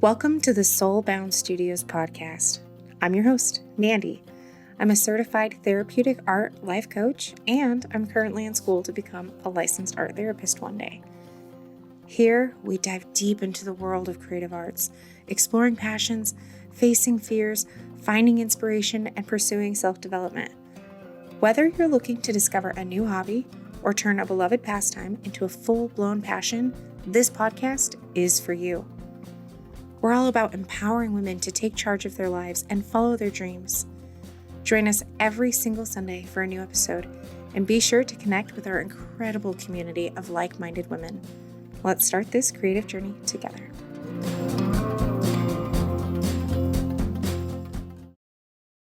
Welcome to the Soulbound Studios podcast. I'm your host, Mandy. I'm a certified therapeutic art life coach, and I'm currently in school to become a licensed art therapist one day. Here, we dive deep into the world of creative arts, exploring passions, facing fears, finding inspiration, and pursuing self-development. Whether you're looking to discover a new hobby or turn a beloved pastime into a full-blown passion, this podcast is for you. We're all about empowering women to take charge of their lives and follow their dreams. Join us every single Sunday for a new episode, and be sure to connect with our incredible community of like-minded women. Let's start this creative journey together.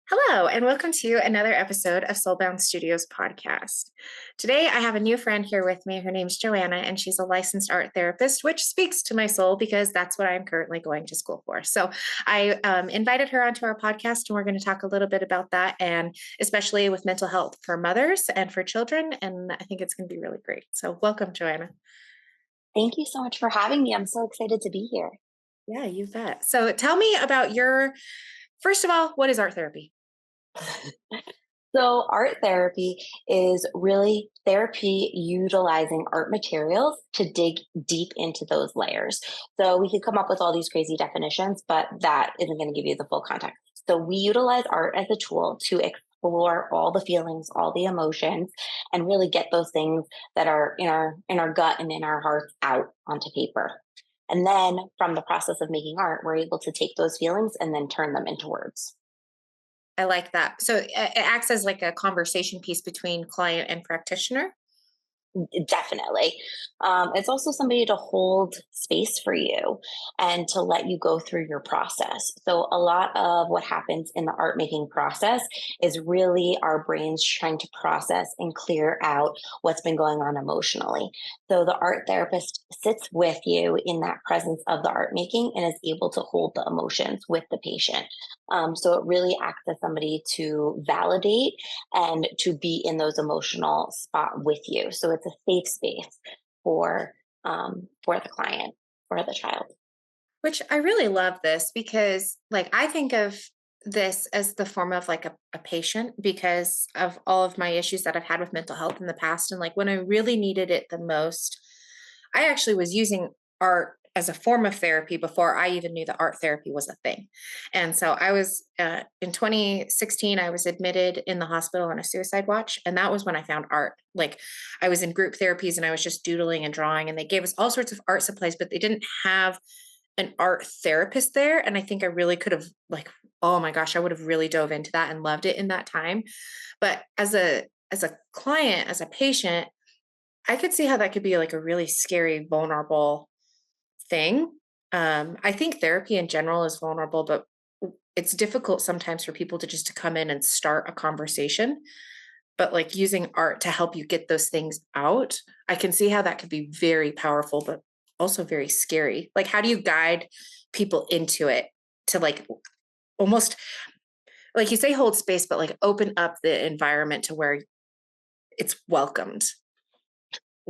Hello, and welcome to another episode of Soulbound Studios podcast. Today, I have a new friend here with me. Her name's Joanna, and she's a licensed art therapist, which speaks to my soul because that's what I'm currently going to school for. So I invited her onto our podcast, and we're going to talk a little bit about that, and especially with mental health for mothers and for children. And I think it's going to be really great. So welcome, Joanna. Thank you so much for having me. I'm so excited to be here. Yeah, you bet. So tell me about first of all, what is art therapy? So, art therapy is really therapy utilizing art materials to dig deep into those layers. So, we could come up with all these crazy definitions, but that isn't going to give you the full context. So, we utilize art as a tool to explore all the feelings, all the emotions, and really get those things that are in our gut and in our hearts out onto paper. And then from the process of making art, we're able to take those feelings and then turn them into words. I like that. So it acts as like a conversation piece between client and practitioner. Definitely. It's also somebody to hold space for you and to let you go through your process. So, a lot of what happens in the art making process is really our brains trying to process and clear out what's been going on emotionally. So, the art therapist sits with you in that presence of the art making and is able to hold the emotions with the patient. So, it really acts as somebody to validate and to be in those emotional spot with you. So it's a safe space for the client or the child. Which I really love this because, like, I think of this as the form of like a patient because of all of my issues that I've had with mental health in the past. And like when I really needed it the most, I actually was using art as a form of therapy before I even knew that art therapy was a thing. And so I was in 2016, I was admitted in the hospital on a suicide watch. And that was when I found art. Like I was in group therapies and I was just doodling and drawing, and they gave us all sorts of art supplies, but they didn't have an art therapist there. And I think I really could have, like, oh my gosh, I would have really dove into that and loved it in that time. But as a client, as a patient, I could see how that could be like a really scary, vulnerable thing. I think therapy in general is vulnerable, but it's difficult sometimes for people to come in and start a conversation. But like using art to help you get those things out, I can see how that could be very powerful, but also very scary. Like, how do you guide people into it to like almost like you say, hold space, but like open up the environment to where it's welcomed?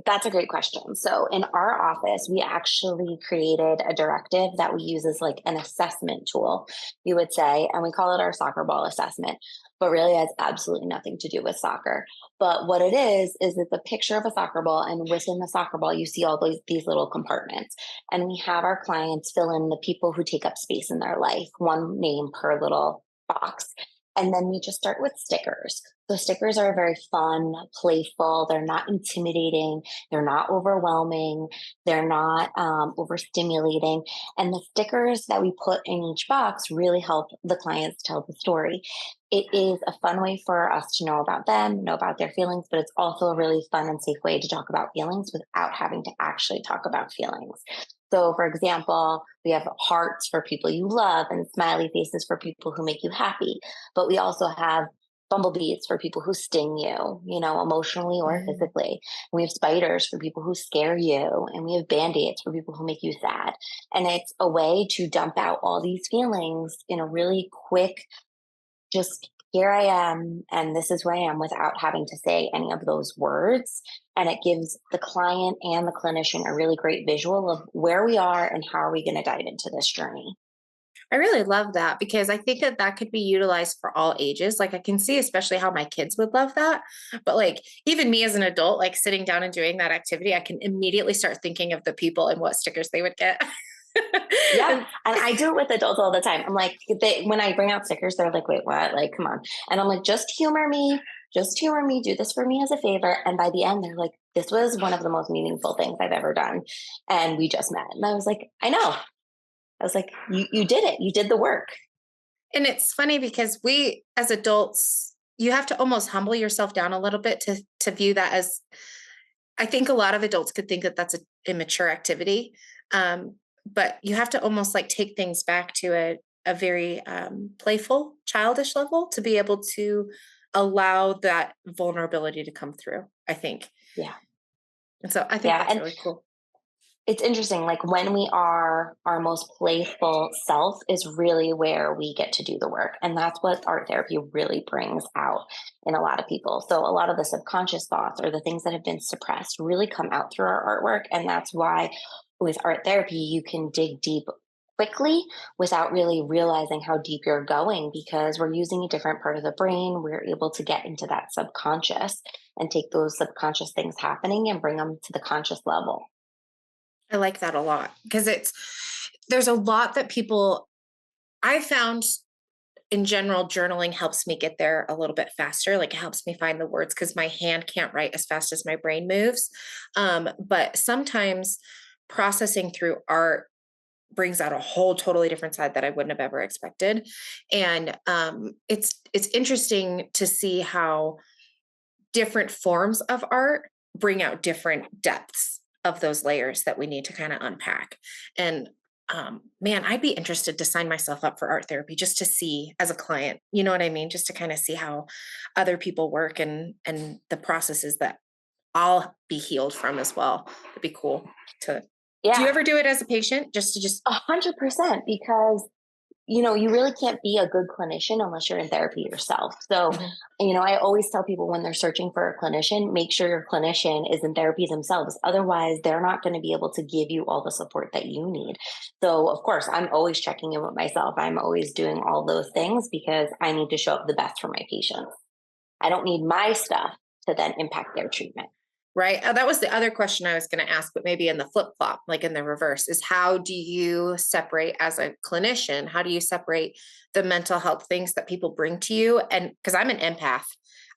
That's a great question. So, in our office, we actually created a directive that we use as like an assessment tool, you would say, and we call it our soccer ball assessment, but really has absolutely nothing to do with soccer. But what it is it's a picture of a soccer ball, and within the soccer ball, you see all these little compartments. And we have our clients fill in the people who take up space in their life, one name per little box. And then we just start with stickers. So stickers are very fun, playful. They're not intimidating. They're not overwhelming. They're not overstimulating. And the stickers that we put in each box really help the clients tell the story. It is a fun way for us to know about them, know about their feelings, but it's also a really fun and safe way to talk about feelings without having to actually talk about feelings. So, for example, we have hearts for people you love and smiley faces for people who make you happy. But we also have bumblebees for people who sting you, emotionally or Mm. physically. We have spiders for people who scare you. And we have band-aids for people who make you sad. And it's a way to dump out all these feelings in a really quick, just here I am, and this is where I am without having to say any of those words. And it gives the client and the clinician a really great visual of where we are and how are we going to dive into this journey. I really love that because I think that that could be utilized for all ages. Like I can see especially how my kids would love that. But like even me as an adult, like sitting down and doing that activity, I can immediately start thinking of the people and what stickers they would get. Yep. And And I do it with adults all the time. I'm like, when I bring out stickers, they're like, wait, what? Like, come on. And I'm like, just humor me, do this for me as a favor. And by the end, they're like, this was one of the most meaningful things I've ever done. And we just met. And I was like, I know. I was like, you did it. You did the work. and it's funny because we as adults, you have to almost humble yourself down a little bit to view that as I think a lot of adults could think that that's an immature activity. But you have to almost like take things back to a very playful, childish level to be able to allow that vulnerability to come through, I think. Yeah. And so I think Yeah. that's And really cool. it's interesting, like when we are our most playful self is really where we get to do the work. And that's what art therapy really brings out in a lot of people. So a lot of the subconscious thoughts or the things that have been suppressed really come out through our artwork. And that's why with art therapy, you can dig deep quickly without really realizing how deep you're going because we're using a different part of the brain. We're able to get into that subconscious and take those subconscious things happening and bring them to the conscious level. I like that a lot because there's a lot that people I found in general, journaling helps me get there a little bit faster. Like it helps me find the words because my hand can't write as fast as my brain moves. But sometimes processing through art brings out a whole totally different side that I wouldn't have ever expected. And it's interesting to see how different forms of art bring out different depths of those layers that we need to kind of unpack. And man, I'd be interested to sign myself up for art therapy just to see as a client, you know what I mean? Just to kind of see how other people work and the processes that I'll be healed from as well. It'd be cool to do you Yeah. ever do it as a patient just to just 100% because you really can't be a good clinician unless you're in therapy yourself. So, Mhm. I always tell people when they're searching for a clinician, make sure your clinician is in therapy themselves. Otherwise, they're not going to be able to give you all the support that you need. So, of course, I'm always checking in with myself. I'm always doing all those things because I need to show up the best for my patients. I don't need my stuff to then impact their treatment. Right. That was the other question I was going to ask, but maybe in the flip flop, like in the reverse, is how do you separate as a clinician? How do you separate the mental health things that people bring to you? And because I'm an empath,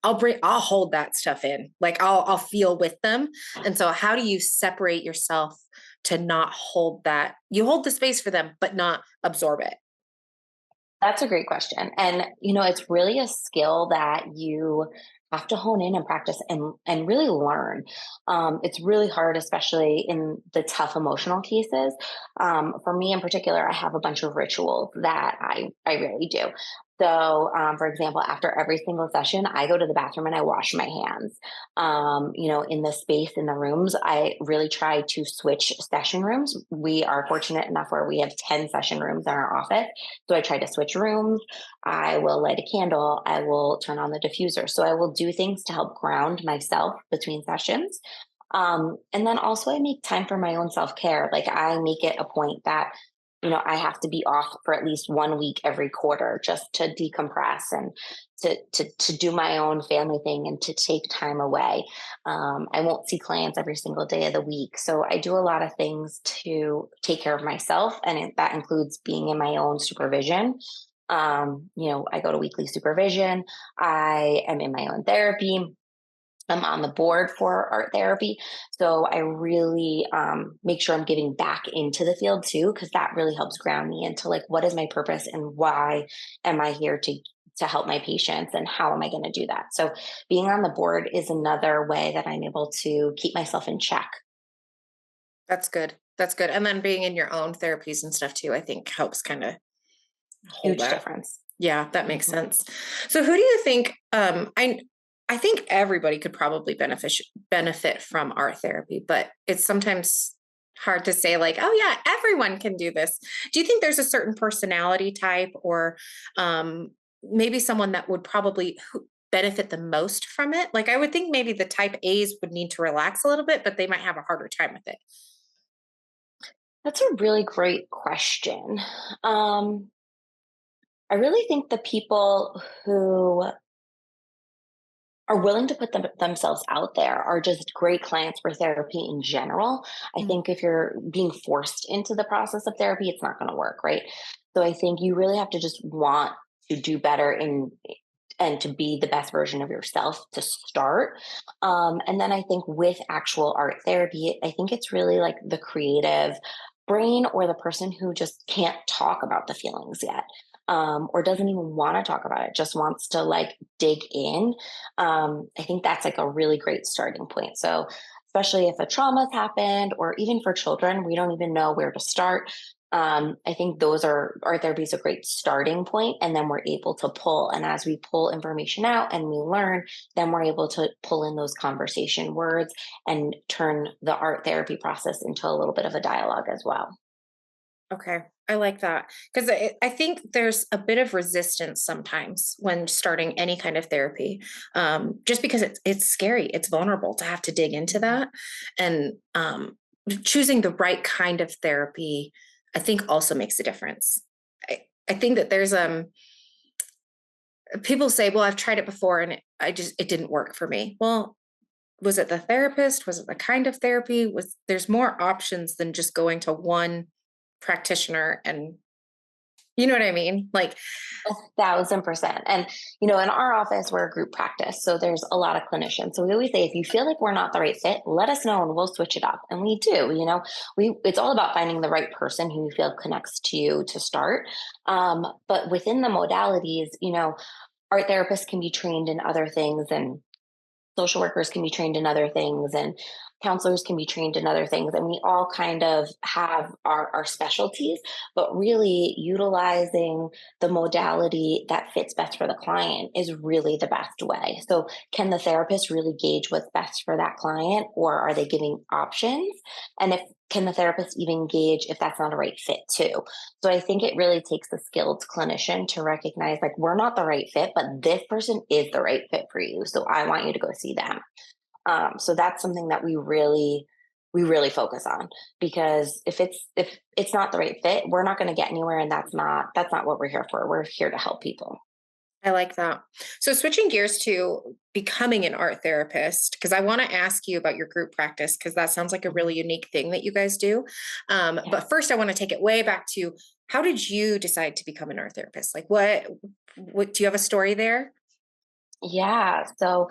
I'll hold that stuff in, like I'll feel with them. And so, how do you separate yourself to not hold that? You hold the space for them, but not absorb it. That's a great question. And it's really a skill that you have to hone in and practice and really learn. It's really hard, especially in the tough emotional cases. For me in particular, I have a bunch of rituals that I really do. So, for example, after every single session, I go to the bathroom and I wash my hands. In the space in the rooms, I really try to switch session rooms. We are fortunate enough where we have 10 session rooms in our office. So I try to switch rooms. I will light a candle. I will turn on the diffuser. So I will do things to help ground myself between sessions. And then also, I make time for my own self care. Like I make it a point that I have to be off for at least 1 week every quarter just to decompress and to do my own family thing and to take time away. I won't see clients every single day of the week, so I do a lot of things to take care of myself, and that includes being in my own supervision. I go to weekly supervision. I am in my own therapy. I'm on the board for art therapy. So I really make sure I'm giving back into the field too, because that really helps ground me into like, what is my purpose and why am I here to help my patients and how am I going to do that? So being on the board is another way that I'm able to keep myself in check. That's good. That's good. And then being in your own therapies and stuff too, I think helps kind of hold Huge that. difference. Yeah, that makes Mhm. sense. So who do you think I think everybody could probably benefit from art therapy, but it's sometimes hard to say like, oh yeah, everyone can do this. Do you think there's a certain personality type or maybe someone that would probably benefit the most from it? Like, I would think maybe the type A's would need to relax a little bit, but they might have a harder time with it. That's a really great question. Um, I really think the people who are willing to put themselves out there are just great clients for therapy in general. I Mm, think if you're being forced into the process of therapy, it's not going to work, right? So I think you really have to just want to do better in and to be the best version of yourself to start. And then I think with actual art therapy, I think it's really like the creative brain or the person who just can't talk about the feelings yet. Or doesn't even want to talk about it, just wants to like dig in. I think that's like a really great starting point. So, especially if a trauma's happened, or even for children, we don't even know where to start. I think those are art therapy is a great starting point, and then we're able to pull. And as we pull information out and we learn, then we're able to pull in those conversation words and turn the art therapy process into a little bit of a dialogue as well. okay, I like that because I think there's a bit of resistance sometimes when starting any kind of therapy, just because it's scary, it's vulnerable to have to dig into Mhm. that, and choosing the right kind of therapy, I think also makes a difference. I think that there's people say, well, I've tried it before and it didn't work for me. Well, was it the therapist? Was it the kind of therapy? Was There's more options than just going to one practitioner, and you know what I mean? Like, 1,000%. And, in our office, we're a group practice. So there's a lot of clinicians. So we always say, if you feel like we're not the right fit, let us know and we'll switch it up. And we do, it's all about finding the right person who you feel connects to you to start. But within the modalities, art therapists can be trained in other things, and social workers can be trained in other things, and counselors can be trained in other things, and we all kind of have our specialties, but really utilizing the modality that fits best for the client is really the best way. So can the therapist really gauge what's best for that client, or are they giving options? And if can the therapist even gauge if that's not a right fit too? So I think it really takes a skilled clinician to recognize, like, we're not the right fit, but this person is the right fit for you. So I want you to go see them. So that's something that we really focus on, because if it's not the right fit, we're not going to get anywhere, and that's not what we're here for. We're here to help people. I like that. So switching gears to becoming an art therapist, because I want to ask you about your group practice, because that sounds like a Mhm. really unique thing that you guys do. Yeah. But first, I want to take it way back to, how did you decide to become an art therapist? Like, what do you have a story there? Yeah. So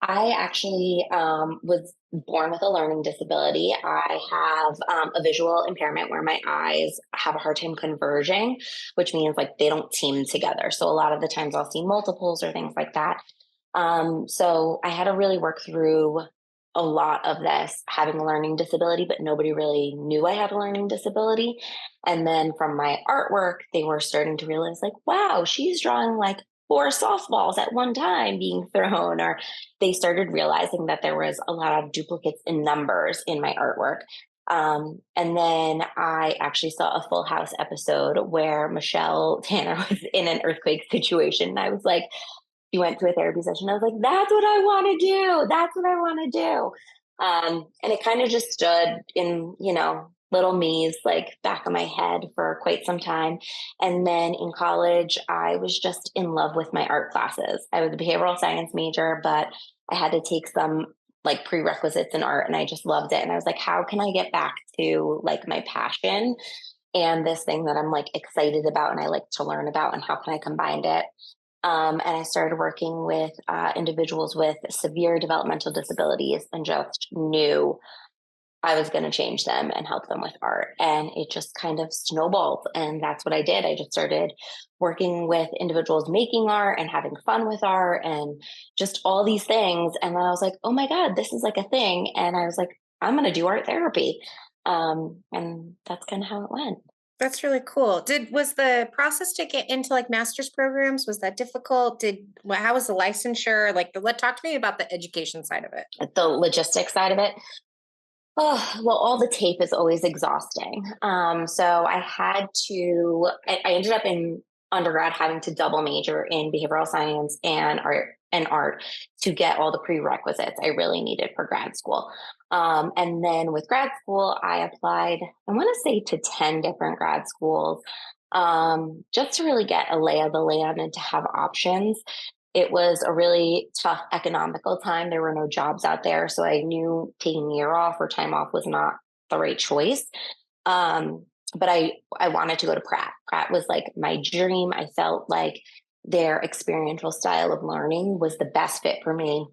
I actually was born with a learning disability. I have a visual impairment where my eyes have a hard time converging, which means like they don't team together. So a lot of the times I'll see multiples or things like that. So I had to really work through a lot of this having a learning disability, but nobody really knew I had a learning disability. And then from my artwork, they were starting to realize, like, wow, she's drawing like four softballs at one time being thrown. Or they started realizing that there was a lot of duplicates in numbers in my artwork. And then I actually saw a Full House episode where Michelle Tanner was in an earthquake situation. And I was like, she went to a therapy session. I was like, that's what I want to do. That's what I want to do. And it kind of just stood in, little me's like back of my head for quite some time. And then in college, I was just in love with my art classes. I was a behavioral science major, but I had to take some like prerequisites in art, and I just loved it. And I was like, how can I get back to like my passion and this thing that I'm like excited about and I like to learn about, and how can I combine it? And I started working with individuals with severe developmental disabilities, and just knew I was going to change them and help them with art. And it just kind of snowballed. And that's what I did. I just started working with individuals making art and having fun with art and just all these things. And then I was like, oh my God, this is like a thing. And I was like, I'm going to do art therapy. And that's kind of how it went. That's really cool. Was the process to get into like master's programs, was that difficult? How was the licensure? Like, let talk to me about the education side of it. The logistics side of it. Oh, well, all the tape is always exhausting. So I had to, I ended up in undergrad having to double major in behavioral science and art to get all the prerequisites I really needed for grad school. And then with grad school, I applied, I want to say to 10 different grad schools, just to really get a lay of the land and to have options. It was a really tough economical time. There were no jobs out there. So I knew taking a year off or time off was not the right choice. Um, but I wanted to go to Pratt. Pratt was like my dream. I felt like their experiential style of learning was the best fit for me.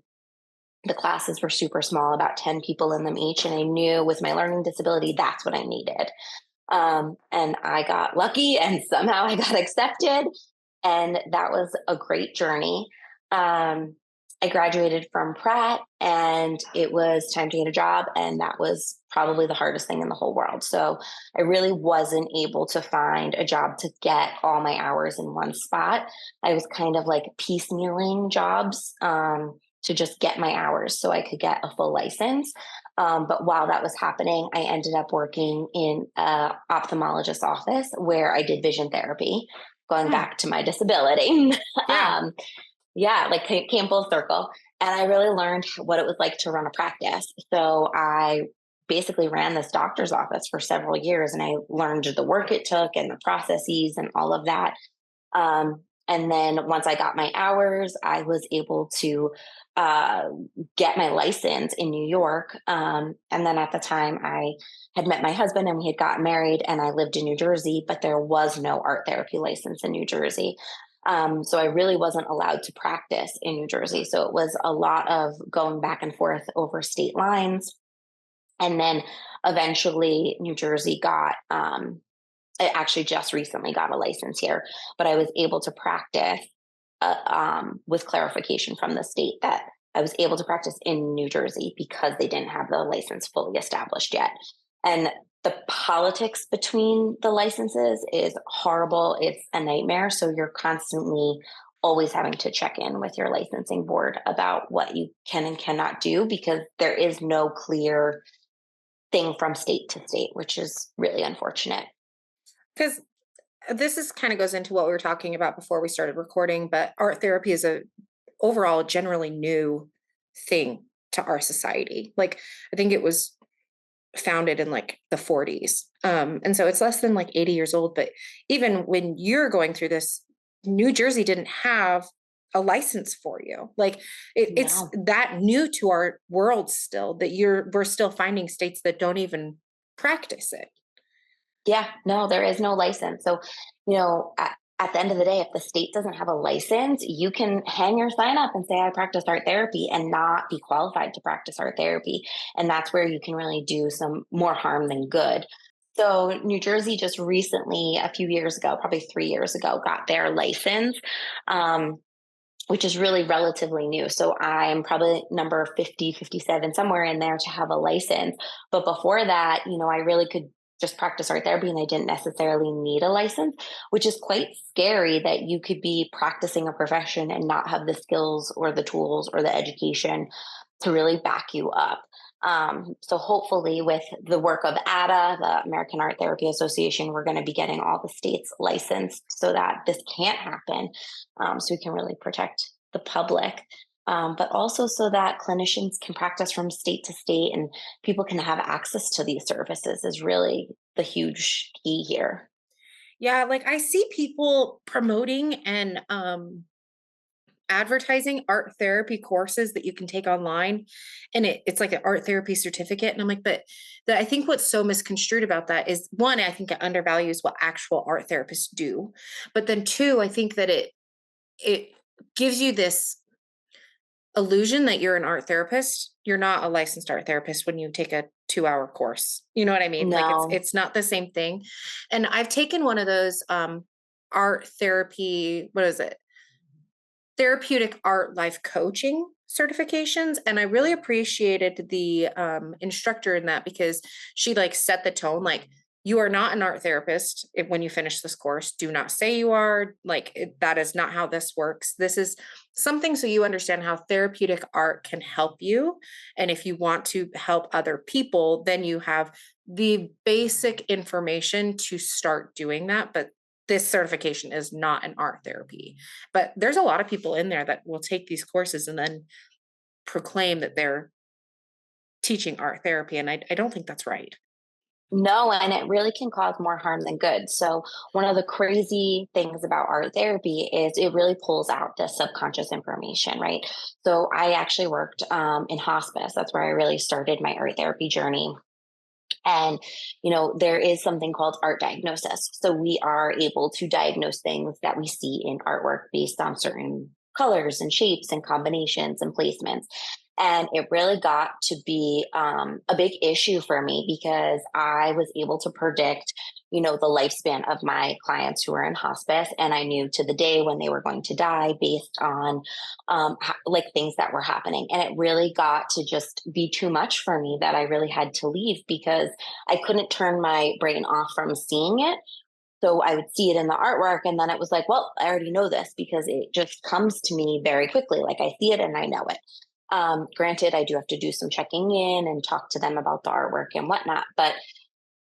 The classes were super small, about 10 people in them each. And I knew with my learning disability, that's what I needed. And I got lucky and somehow I got accepted. And that was a great journey. Um, I graduated from Pratt and it was time to get a job. And that was probably the hardest thing in the whole world. So I really wasn't able to find a job to get all my hours in one spot. I was kind of like piecemealing jobs to just get my hours so I could get a full license. But while that was happening, I ended up working in an ophthalmologist's office where I did vision therapy, going Hmm. back to my disability. Yeah. um, yeah, like came full circle. And I really learned what it was like to run a practice. So I basically ran this doctor's office for several years and I learned the work it took and the processes and all of that. And then once I got my hours, I was able to uh, get my license in New York. And then at the time, I had met my husband and we had gotten married, and I lived in New Jersey, but there was no art therapy license in New Jersey. So I really wasn't allowed to practice in New Jersey. So it was a lot of going back and forth over state lines. And then eventually, New Jersey got I actually just recently got a license here, but I was able to practice with clarification from the state that I was able to practice in New Jersey because they didn't have the license fully established yet. And the politics between the licenses is horrible. It's a nightmare. So you're constantly always having to check in with your licensing board about what you can and cannot do because there is no clear thing from state to state, which is really unfortunate. Because this is kind of goes into what we were talking about before we started recording, but art therapy is a overall generally new thing to our society. Like I think it was founded in like the 40s. And so it's less than like 80 years old. But even when you're going through this, New Jersey didn't have a license for you. Like it's No. that new to our world still that we're still finding states that don't even practice it. Yeah, no, there is no license. So, at the end of the day, if the state doesn't have a license, you can hang your sign up and say, I practice art therapy and not be qualified to practice art therapy. And that's where you can really do some more harm than good. So, New Jersey just recently, a few years ago, probably 3 years ago, got their license. Um, which is really relatively new. So I'm probably number 50, 57, somewhere in there to have a license. But before that, I really could just practice art therapy and I didn't necessarily need a license, which is quite scary that you could be practicing a profession and not have the skills or the tools or the education to really back you up. So hopefully, with the work of ADA, the American Art Therapy Association, we're going to be getting all the states licensed so that this can't happen, so we can really protect the public. But also so that clinicians can practice from state to state and people can have access to these services is really the huge key here. Yeah, like I see people promoting and advertising art therapy courses that you can take online, and it's like an art therapy certificate, and I'm like, but I think what's so misconstrued about that is, one, I think it undervalues what actual art therapists do, but then two, I think that it gives you this illusion that you're an art therapist. You're not a licensed art therapist when you take a 2-hour course. You know what I mean? Like No. it's not the same thing. And I've taken one of those art therapy, what is it? Therapeutic art life coaching certifications, and I really appreciated the instructor in that because she like set the tone like, you are not an art therapist when you finish this course. Do not say you are. Like that is not how this works. This is something so you understand how therapeutic art can help you, and if you want to help other people, then you have the basic information to start doing that. But this certification is not an art therapy. But there's a lot of people in there that will take these courses and then proclaim that they're teaching art therapy. And I don't think that's right. No, and it really can cause more harm than good. So, one of the crazy things about art therapy is it really pulls out the subconscious information, right? So, I actually worked in hospice. That's where I really started my art therapy journey. And, there is something called art diagnosis. So, we are able to diagnose things that we see in artwork based on certain colors and shapes and combinations and placements. And it really got to be a big issue for me because I was able to predict, the lifespan of my clients who were in hospice. And I knew to the day when they were going to die based on like things that were happening. And it really got to just be too much for me that I really had to leave because I couldn't turn my brain off from seeing it. So I would see it in the artwork, and then it was like, well, I already know this because it just comes to me very quickly. Like I see it and I know it. Granted, I do have to do some checking in and talk to them about the artwork and whatnot. But,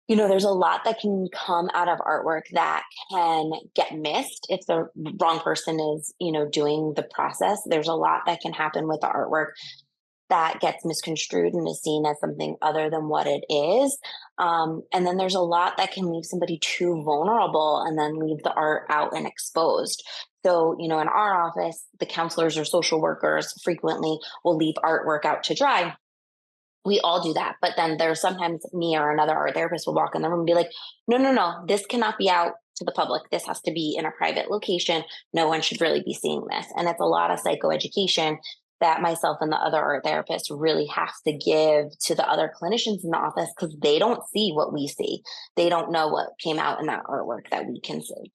there's a lot that can come out of artwork that can get missed if the wrong person is, doing the process. There's a lot that can happen with the artwork that gets misconstrued and is seen as something other than what it is. And then there's a lot that can leave somebody too vulnerable and then leave the art out and exposed. So, in our office, the counselors or social workers frequently will leave artwork out to dry. We all do that. But then there's sometimes me or another art therapist will walk in the room and be like, no, no, no, this cannot be out to the public. This has to be in a private location. No one should really be seeing this. And it's a lot of psychoeducation that myself and the other art therapists really have to give to the other clinicians in the office because they don't see what we see. They don't know what came out in that artwork that we can see.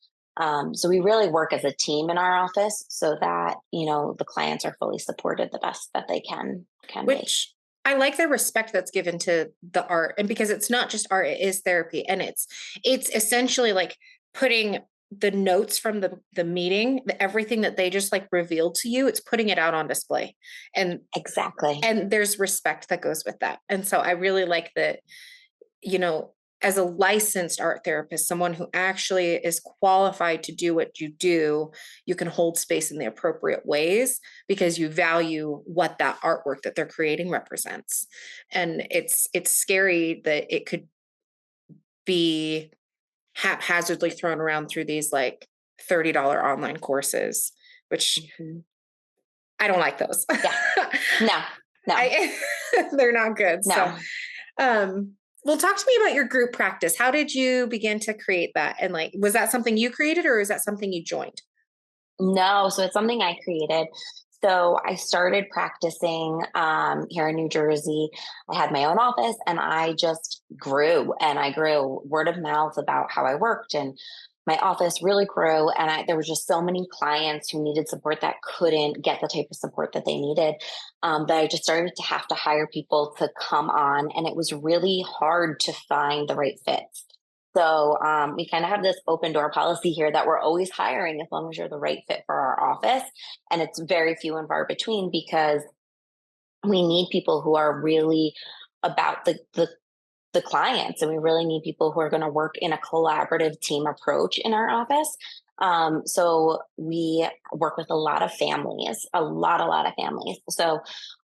So we really work as a team in our office so that the clients are fully supported the best that they can be. Which I like the respect that's given to the art, and because it's not just art, it is therapy, and it's essentially like putting the notes from the meeting, everything that they just like revealed to you, it's putting it out on display, and Exactly. there's respect that goes with that, and so I really like that, you know, as a licensed art therapist, someone who actually is qualified to do what you do, you can hold space in the appropriate ways because you value what that artwork that they're creating represents. And it's scary that it could be haphazardly thrown around through these like $30 online courses, which Mhm. I don't like those. Yeah. No, no, I they're not good. So no. Um, well, talk to me about your group practice. How did you begin to create that? And like, was that something you created or is that something you joined? No, so it's something I created. So I started practicing here in New Jersey. I had my own office and I just grew and I grew word of mouth about how I worked and my office really grew and there was just so many clients who needed support that couldn't get the type of support that they needed that I just started to have to hire people to come on and it was really hard to find the right fit. So we kind of have this open door policy here that we're always hiring as long as you're the right fit for our office. And it's very few and far between because we need people who are really about the clients and we really need people who are going to work in a collaborative team approach in our office. So we work with a lot of families, a lot of families. So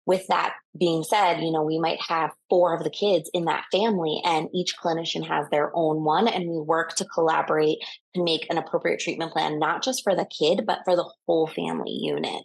with that being said, we might have four of the kids in that family and each clinician has their own one and we work to collaborate to make an appropriate treatment plan, not just for the kid, but for the whole family unit.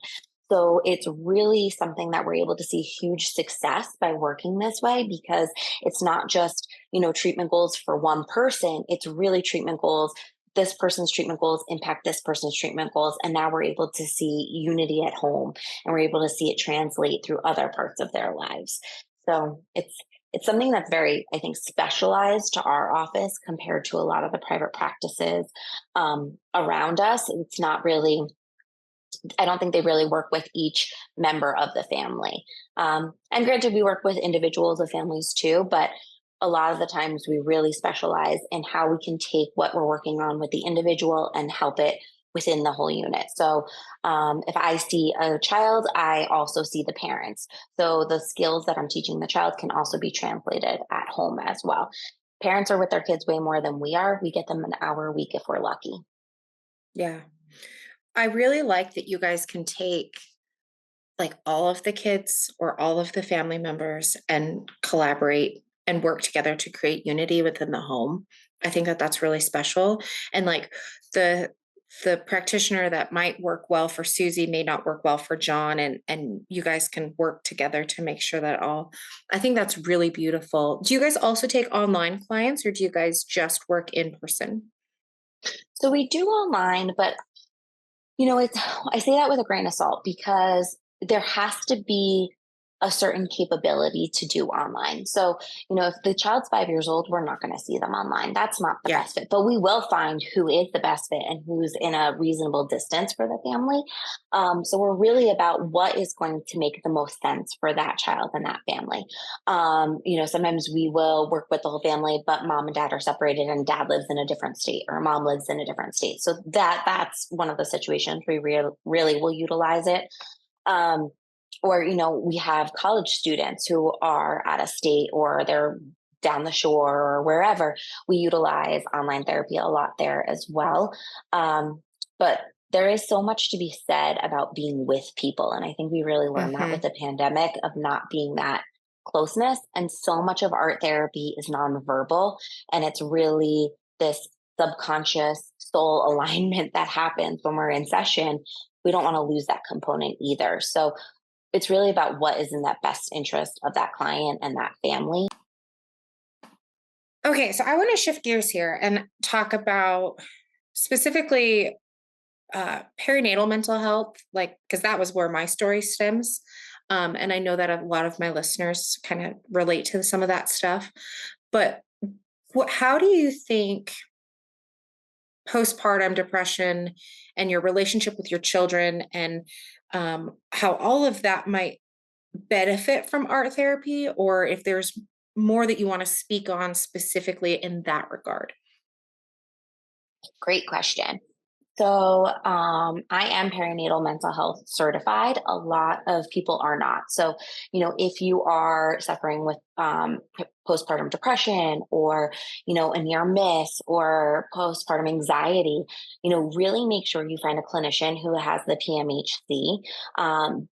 So it's really something that we're able to see huge success by working this way because it's not just, treatment goals for one person. It's really treatment goals. This person's treatment goals impact this person's treatment goals. And now we're able to see unity at home and we're able to see it translate through other parts of their lives. So it's something that's very, I think, specialized to our office compared to a lot of the private practices around us. It's not really I don't think they really work with each member of the family. And granted, we work with individuals of families too, but a lot of the times we really specialize in how we can take what we're working on with the individual and help it within the whole unit. So if I see a child, I also see the parents. So the skills that I'm teaching the child can also be translated at home as well. Parents are with their kids way more than we are. We get them an hour a week if we're lucky. Yeah. I really like that you guys can take like all of the kids or all of the family members and collaborate and work together to create unity within the home. I think that that's really special. And like the the practitioner that might work well for Susie may not work well for John, and you guys can work together to make sure that all I think that's really beautiful. Do you guys also take online clients or do you guys just work in person? So we do online, but it's I say that with a grain of salt because there has to be a certain capability to do online. So, if the child's 5 years old, we're not going to see them online. That's not the Yeah. best fit, but we will find who is the best fit and who's in a reasonable distance for the family. So, we're really about what is going to make the most sense for that child and that family. Sometimes we will work with the whole family, but mom and dad are separated and dad lives in a different state or mom lives in a different state. So that's one of the situations we really will utilize it. Um, or, we have college students who are out of state or they're down the shore or wherever. We utilize online therapy a lot there as well. But there is so much to be said about being with people. And I think we really learned that with Mhm. the pandemic of not being that closeness. And so much of art therapy is nonverbal. And it's really this subconscious soul alignment that happens when we're in session. We don't want to lose that component either. So it's really about what is in that best interest of that client and that family. Okay, so I want to shift gears here and talk about specifically perinatal mental health, like, because that was where my story stems. And I know that a lot of my listeners kind of relate to some of that stuff. But how do you think postpartum depression and your relationship with your children and how all of that might benefit from art therapy, or if there's more that you want to speak on specifically in that regard? Great question. So, I am perinatal mental health certified. A lot of people are not. So, if you are suffering with postpartum depression or, a near miss or postpartum anxiety, really make sure you find a clinician who has the PMHC.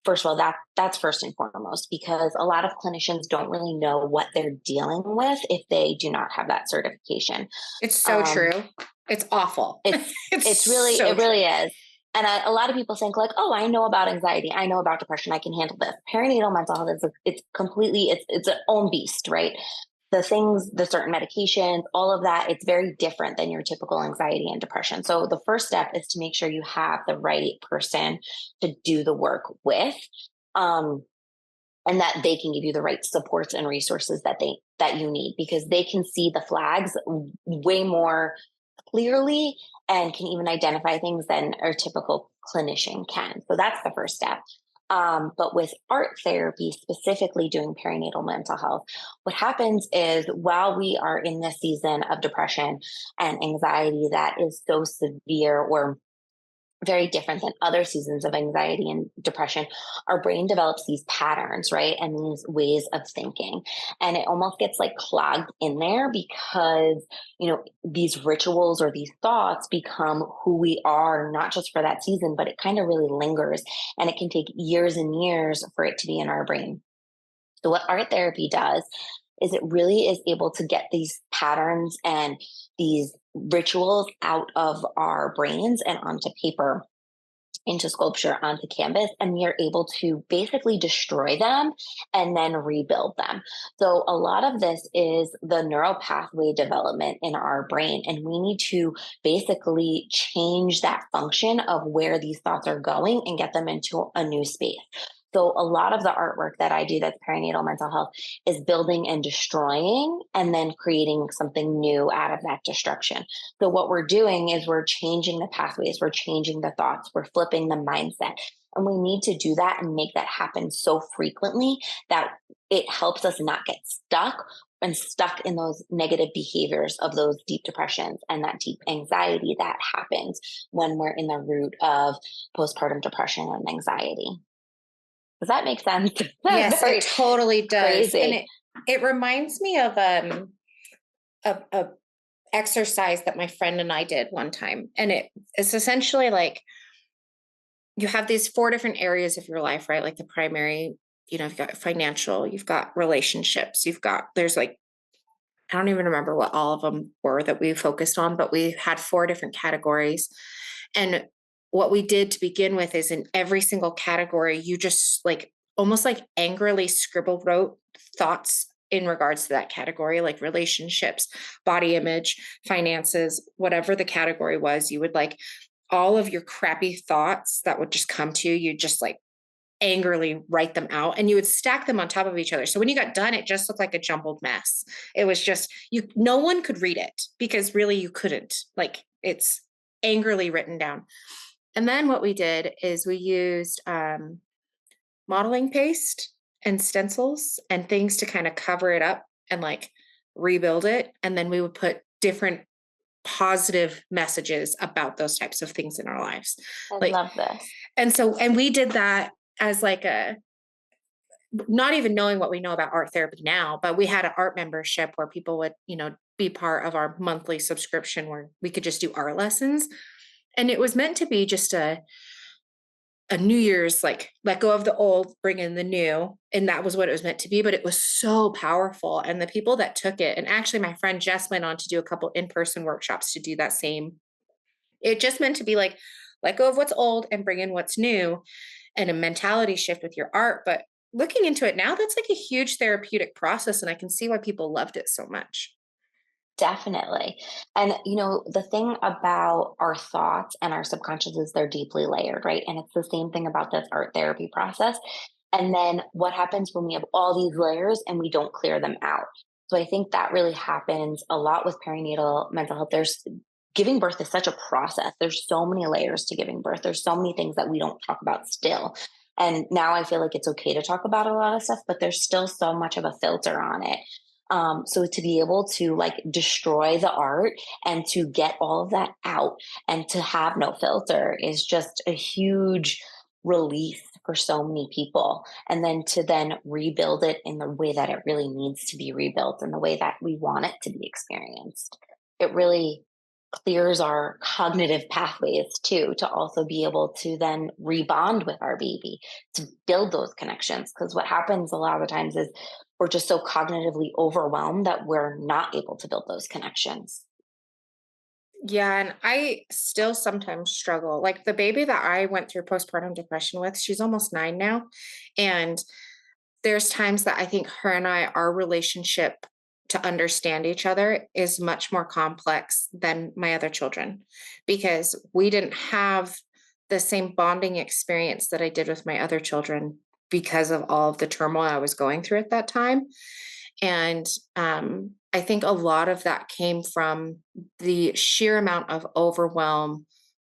First of all, that's first and foremost because a lot of clinicians don't really know what they're dealing with if they do not have that certification. It's so Um, true. It's awful. it's It's it's really so it really true. is. And a lot of people think like, oh, I know about anxiety, I know about depression, I can handle this. Perinatal mental health is it's completely it's its own beast, right? The things, the certain medications, all of that, it's very different than your typical anxiety and depression. So the first step is to make sure you have the right person to do the work with. Um, and that they can give you the right supports and resources that you need because they can see the flags way more clearly and can even identify things than a typical clinician can. So that's the first step. But with art therapy, specifically doing perinatal mental health, what happens is while we are in this season of depression and anxiety that is so severe or very different than other seasons of anxiety and depression, our brain develops these patterns, right? And these ways of thinking. And it almost gets like clogged in there because, these rituals or these thoughts become who we are, not just for that season, but it kind of really lingers. And it can take years and years for it to be in our brain. So, what art therapy does is it really is able to get these patterns and these rituals out of our brains and onto paper, into sculpture, onto canvas, and we are able to basically destroy them and then rebuild them. So, a lot of this is the neural pathway development in our brain, and we need to basically change that function of where these thoughts are going and get them into a new space. So, a lot of the artwork that I do that's perinatal mental health is building and destroying and then creating something new out of that destruction. So what we're doing is we're changing the pathways, we're changing the thoughts, we're flipping the mindset. And we need to do that and make that happen so frequently that it helps us not get stuck in those negative behaviors of those deep depressions and that deep anxiety that happens when we're in the root of postpartum depression and anxiety. Does that make sense? Yes, it Very totally does. And crazy. it reminds me of a exercise that my friend and I did one time. And it's essentially like you have these four different areas of your life, right? Like the primary, you've got financial, you've got relationships, there's like, I don't even remember what all of them were that we focused on, but we had four different categories. And what we did to begin with is in every single category, you just like almost like angrily scribble wrote thoughts in regards to that category, like relationships, body image, finances, whatever the category was, you would like all of your crappy thoughts that would just come to you, you just like angrily write them out and you would stack them on top of each other. So when you got done, it just looked like a jumbled mess. It was just no one could read it because really you couldn't. Like it's angrily written down. And then what we did is we used modeling paste and stencils and things to kind of cover it up and like rebuild it. And then we would put different positive messages about those types of things in our lives. I Like, love this. and we did that as like a, not even knowing what we know about art therapy now, but we had an art membership where people would, be part of our monthly subscription where we could just do art lessons. And it was meant to be just a New Year's, like, let go of the old, bring in the new. And that was what it was meant to be. But it was so powerful. And the people that took it, and actually, my friend Jess went on to do a couple in person workshops to do that same. It just meant to be like, let go of what's old and bring in what's new and a mentality shift with your art. But looking into it now, that's like a huge therapeutic process. And I can see why people loved it so much. Definitely. And, the thing about our thoughts and our subconscious is they're deeply layered, right? And it's the same thing about this art therapy process. And then what happens when we have all these layers and we don't clear them out? So I think that really happens a lot with perinatal mental health. There's giving birth is such a process. There's so many layers to giving birth. There's so many things that we don't talk about still. And now I feel like it's okay to talk about a lot of stuff, but there's still so much of a filter on it. So to be able to like destroy the art and to get all of that out and to have no filter is just a huge release for so many people. And then to then rebuild it in the way that it really needs to be rebuilt in the way that we want it to be experienced. It really clears our cognitive pathways too, to also be able to then rebond with our baby, to build those connections. Because what happens a lot of the times is we're just so cognitively overwhelmed that we're not able to build those connections. Yeah. And I still sometimes struggle. Like the baby that I went through postpartum depression with, she's almost 9 now. And there's times that I think her and our relationship to understand each other is much more complex than my other children because we didn't have the same bonding experience that I did with my other children because of all of the turmoil I was going through at that time. And I think a lot of that came from the sheer amount of overwhelm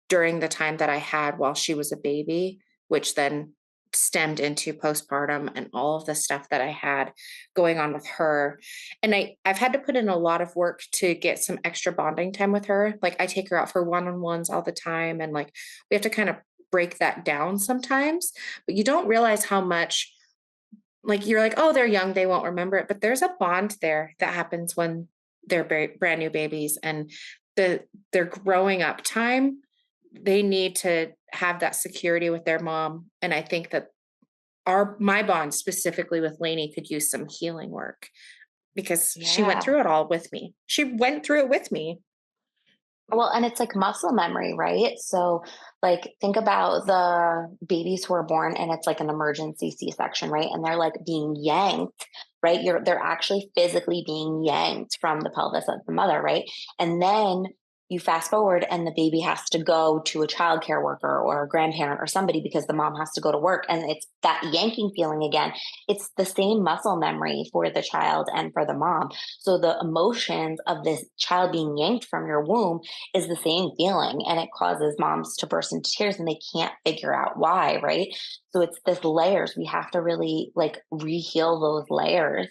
during the time that I had while she was a baby, which then stemmed into postpartum and all of the stuff that I had going on with her. And I've had to put in a lot of work to get some extra bonding time with her. Like I take her out for one-on-ones all the time and like we have to kind of break that down sometimes, but you don't realize how much like you're like, "Oh, they're young, they won't remember it," but there's a bond there that happens when they're brand new babies and their growing up time, they need to have that security with their mom, and I think that our my bond specifically with Lainey could use some healing work because she went Yeah. through it all with me. She went through it with me. Well, and it's like muscle memory, right? So, like, think about the babies who are born and it's like an emergency C-section, right? And they're like being yanked, right? They're actually physically being yanked from the pelvis of the mother, right? And then you fast forward and the baby has to go to a childcare worker or a grandparent or somebody because the mom has to go to work. And it's that yanking feeling again. It's the same muscle memory for the child and for the mom. So the emotions of this child being yanked from your womb is the same feeling, and it causes moms to burst into tears and they can't figure out why, right? So it's this layers. We have to really like reheal those layers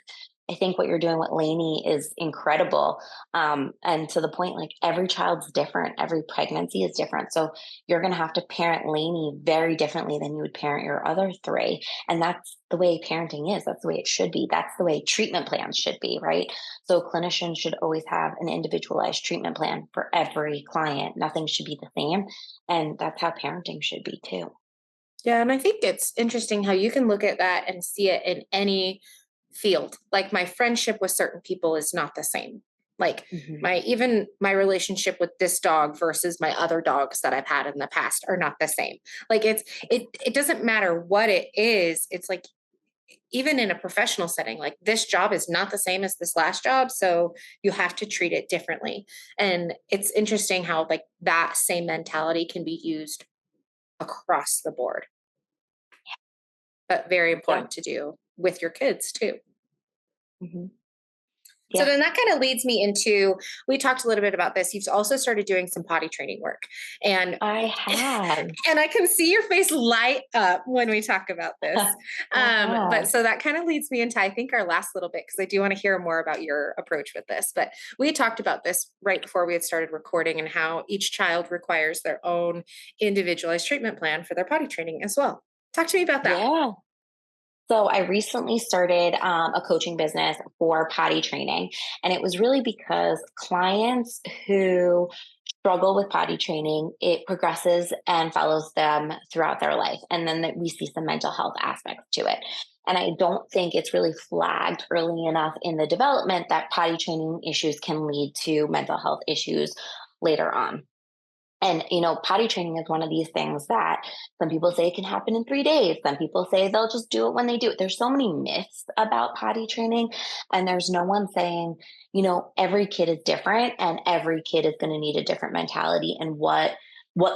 I think what you're doing with Lainey is incredible. And to the point, like every child's different, every pregnancy is different. So you're going to have to parent Lainey very differently than you would parent your other three. And that's the way parenting is. That's the way it should be. That's the way treatment plans should be, right? So clinicians should always have an individualized treatment plan for every client. Nothing should be the same. And that's how parenting should be too. Yeah, and I think it's interesting how you can look at that and see it in any field. Like my friendship with certain people is not the same. Like Hmm. my relationship with this dog versus my other dogs that I've had in the past are not the same. Like it doesn't matter what it is. It's like even in a professional setting, like this job is not the same as this last job, so you have to treat it differently. And it's interesting how like that same mentality can be used across the board, but very Yeah. important to do with your kids too. Hmm. So Yeah. then that kind of leads me into, we talked a little bit about this. You've also started doing some potty training work. And I have. and I can see your face light up when we talk about this. I have. But so that kind of leads me into, I think, our last little bit, because I do want to hear more about your approach with this. But we had talked about this right before we had started recording, and how each child requires their own individualized treatment plan for their potty training as well. Talk to me about that. Yeah. So I recently started a coaching business for potty training, and it was really because clients who struggle with potty training, it progresses and follows them throughout their life, and then that we see some mental health aspects to it. And I don't think it's really flagged early enough in the development that potty training issues can lead to mental health issues later on. And, potty training is one of these things that some people say it can happen in 3 days. Some people say they'll just do it when they do it. There's so many myths about potty training, and there's no one saying, every kid is different and every kid is going to need a different mentality, and what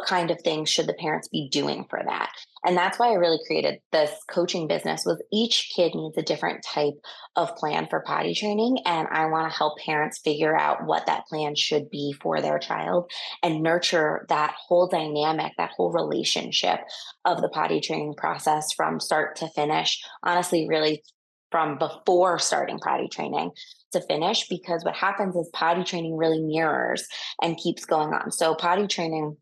kind of things should the parents be doing for that. And that's why I really created this coaching business, was each kid needs a different type of plan for potty training, and I want to help parents figure out what that plan should be for their child and nurture that whole dynamic, that whole relationship of the potty training process from start to finish. Honestly, really from before starting potty training to finish, because what happens is potty training really mirrors and keeps going on. So, potty training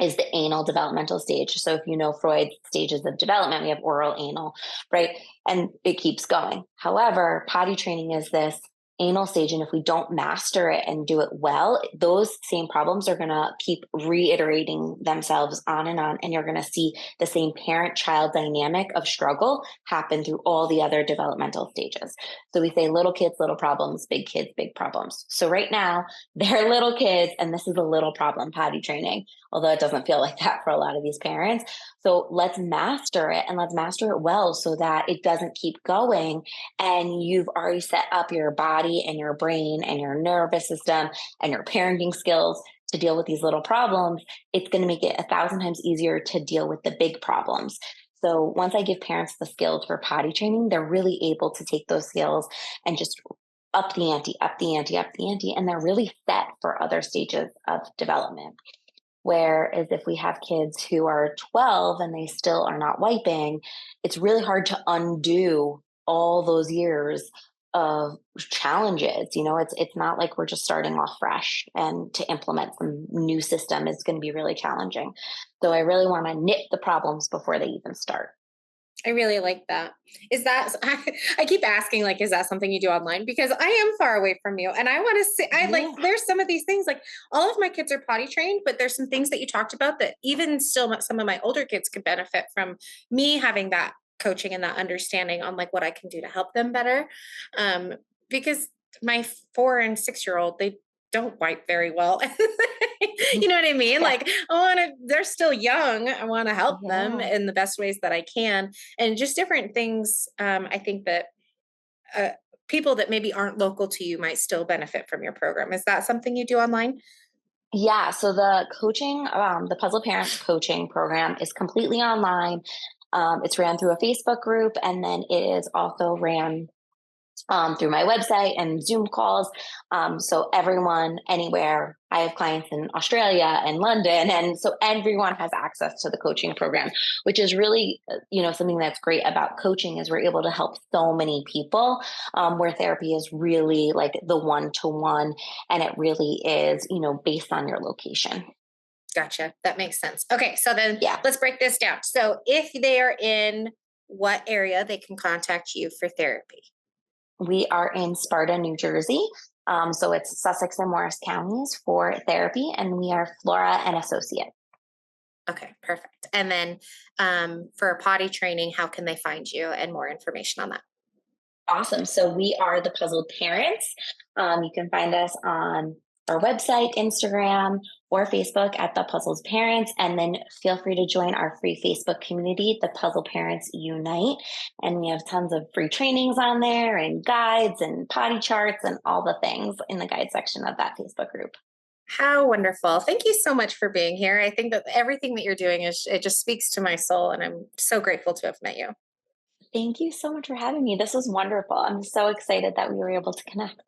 is the anal developmental stage. So, if you know Freud's stages of development, we have oral, anal, right? And it keeps going. However, potty training is this anal stage. And if we don't master it and do it well, those same problems are going to keep reiterating themselves on. And you're going to see the same parent child dynamic of struggle happen through all the other developmental stages. So, we say little kids, little problems, big kids, big problems. So, right now, they're little kids, and this is a little problem, potty training, although it doesn't feel like that for a lot of these parents. So let's master it, and let's master it well so that it doesn't keep going. And you've already set up your body and your brain and your nervous system and your parenting skills to deal with these little problems. It's going to make it 1,000 times easier to deal with the big problems. So once I give parents the skills for potty training, they're really able to take those skills and just up the ante, up the ante, up the ante, and they're really set for other stages of development. Whereas if we have kids who are 12 and they still are not wiping, it's really hard to undo all those years of challenges. It's not like we're just starting off fresh, and to implement some new system is going to be really challenging. So I really want to nip the problems before they even start. I really like that. Is that I keep asking, like, is that something you do online? Because I am far away from you, and I want to say, I like, Yeah. there's some of these things, like all of my kids are potty trained, but there's some things that you talked about that even still some of my older kids could benefit from me having that coaching and that understanding on like what I can do to help them better. Um, because my 4 and 6 year old, they don't wipe very well. You know what I mean? Yeah. Like I want to, they're still young. I want to help them Yeah. in the best ways that I can, and just different things. I think that uh, people that maybe aren't local to you might still benefit from your program. Is that something you do online? Yeah, so the coaching, the Puzzle Parents coaching program is completely online. It's ran through a Facebook group, and then it is also ran through my website and Zoom calls. So everyone, anywhere, I have clients in Australia and London, and so everyone has access to the coaching program, which is really, something that's great about coaching is we're able to help so many people. Where therapy is really like the one to one, and it really is, based on your location. Gotcha. That makes sense. Okay, so then Yeah. let's break this down. So if they are in what area, they can contact you for therapy. We are in Sparta, New Jersey. So it's Sussex and Morris counties for therapy, and we are Flora and Associate. Okay, perfect. And then for potty training, how can they find you and more information on that? Awesome. So we are the Puzzled Parents. You can find us on our website, Instagram, or Facebook at the Puzzled Parents. And then feel free to join our free Facebook community, the Puzzle Parents Unite. And we have tons of free trainings on there and guides and potty charts and all the things in the guide section of that Facebook group. How wonderful. Thank you so much for being here. I think that everything that you're doing it just speaks to my soul and I'm so grateful to have met you. Thank you so much for having me. This was wonderful. I'm so excited that we were able to connect.